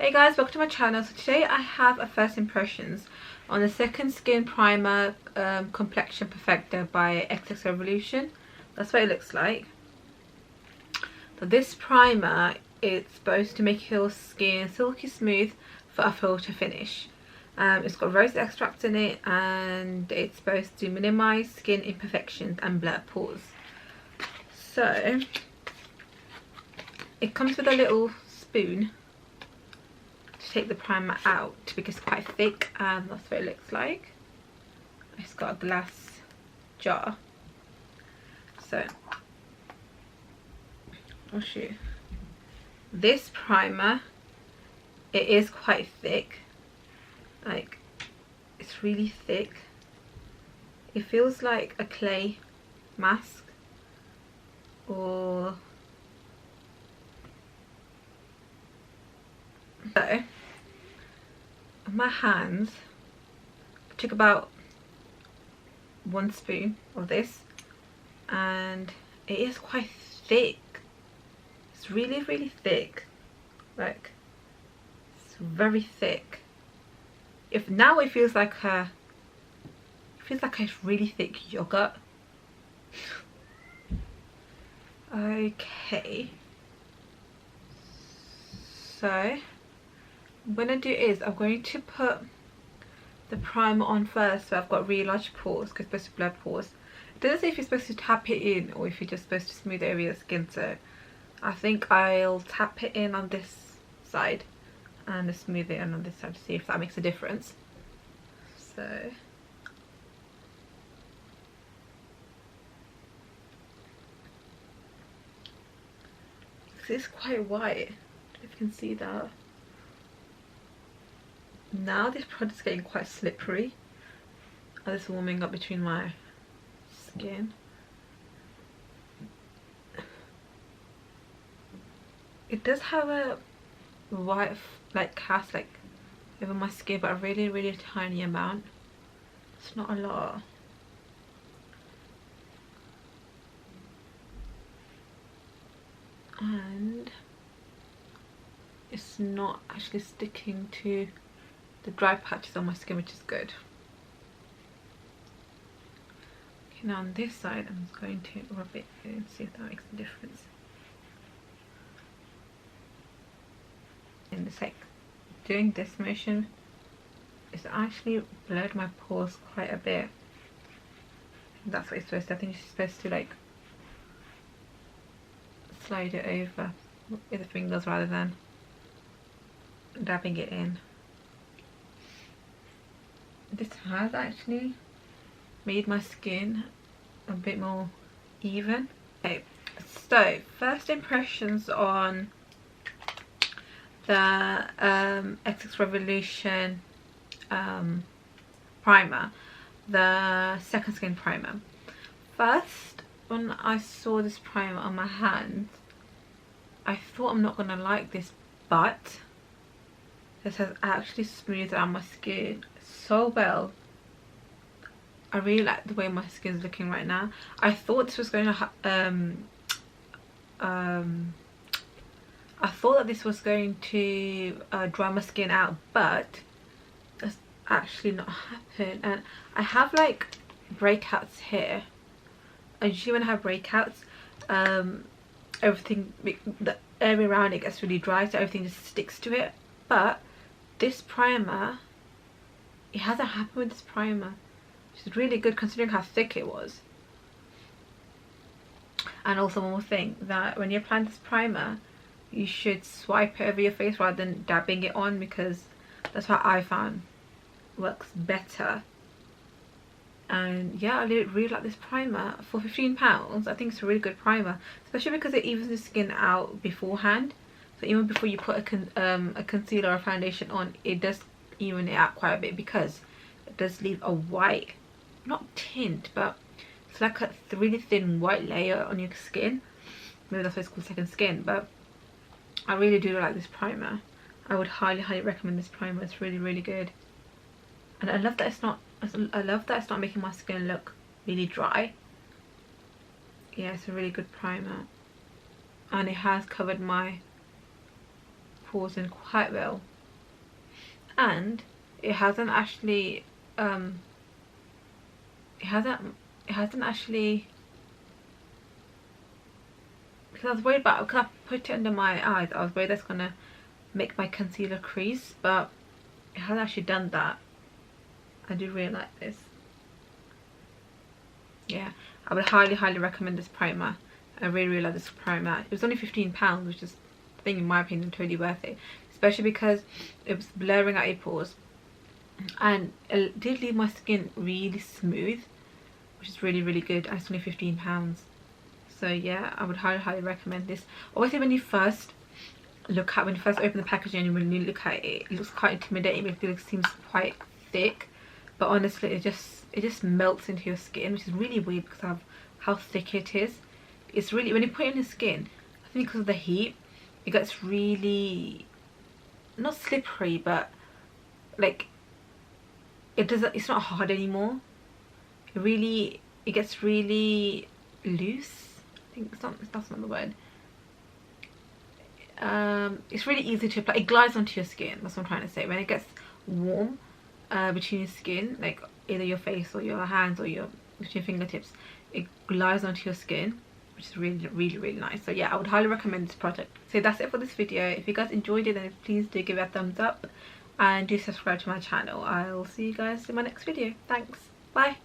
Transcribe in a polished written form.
Hey guys, welcome to my channel. So today I have a first impressions on the second skin primer, Complexion Perfector by XX Revolution. That's what it looks like. So this primer is supposed to make your skin silky smooth for a filter finish. It's got rose extract in it and it's supposed to minimize skin imperfections and blur pores. So it comes with a little spoon to take the primer out because it's quite thick, and that's what it looks like. It's got a glass jar, so I'll show you. This primer, it is quite thick, like it's really thick. It feels like a clay mask, or so on my hands I took about 1 spoon of this, and it is quite thick. It's really thick, like it's very thick. If now it feels like a really thick yogurt. Okay, so what I'm going to do is I'm going to put the primer on first, so I've got really large pores because it's supposed to blur pores. It doesn't say if you're supposed to tap it in or if you're just supposed to smooth it over your skin, so I think I'll tap it in on this side and smooth it in on this side to see if that makes a difference. So it's quite white, I don't know if you can see that. Now this product's getting quite slippery as it's warming up between my skin. It does have a white like cast like over my skin, but a really tiny amount. It's not a lot. And it's not actually sticking to the dry patches on my skin, which is good. Okay, now on this side I'm just going to rub it in and see if that makes a difference. And it's like doing this motion, it's actually blurred my pores quite a bit. That's what it's supposed to. I think it's supposed to like slide it over with the fingers rather than dabbing it in. This has actually made my skin a bit more even. Okay, so first impressions on the XX Revolution primer, the second skin primer. First, when I saw this primer on my hands, I thought I'm not gonna like this, but this has actually smoothed out my skin so well. I really like the way my skin's looking right now. I thought this was going to I thought that this was going to dry my skin out, but that's actually not happened. And I have like breakouts here. And usually when I have breakouts, everything, the area around it gets really dry, so everything just sticks to it. But this primer, it hasn't happened with this primer, which is really good considering how thick it was. And also one more thing, that when you're applying this primer, you should swipe it over your face rather than dabbing it on, because that's what I found works better. And yeah, I really like this primer. For £15, I think it's a really good primer, especially because it evens the skin out beforehand. So even before you put a concealer or a foundation on, it does even it out quite a bit, because it does leave a white, not tint, but it's like a really thin white layer on your skin. Maybe that's why it's called second skin. But I really do like this primer. I would highly recommend this primer. It's really good. And I love that it's not making my skin look really dry. Yeah, it's a really good primer, and it has covered my pores in quite well. and it hasn't actually it hasn't actually, because I was worried about, because I put it under my eyes, I was worried that's gonna make my concealer crease, but it hasn't actually done that. I do really like this. Yeah, I would highly recommend this primer. I really like this primer. It was only £15, which is, I think in my opinion, totally worth it, especially because it was blurring out your pores and it did leave my skin really smooth, which is really good, and it's only £15. So yeah, I would highly recommend this. Obviously when you first open the packaging and when you look at it, it looks quite intimidating because it seems quite thick, but honestly it just melts into your skin, which is really weird because of how thick it is. It's really, when you put it on your skin, I think because of the heat, it gets really, not slippery, but like it's not hard anymore. It gets really loose. I think that's not the word. It's really easy to apply. It glides onto your skin, that's what I'm trying to say. When it gets warm between your skin, like either your face or your hands or between your fingertips, it glides onto your skin, which is really nice. So yeah, I would highly recommend this product. So that's it for this video. If you guys enjoyed it, then please do give it a thumbs up and do subscribe to my channel. I'll see you guys in my next video. Thanks, bye.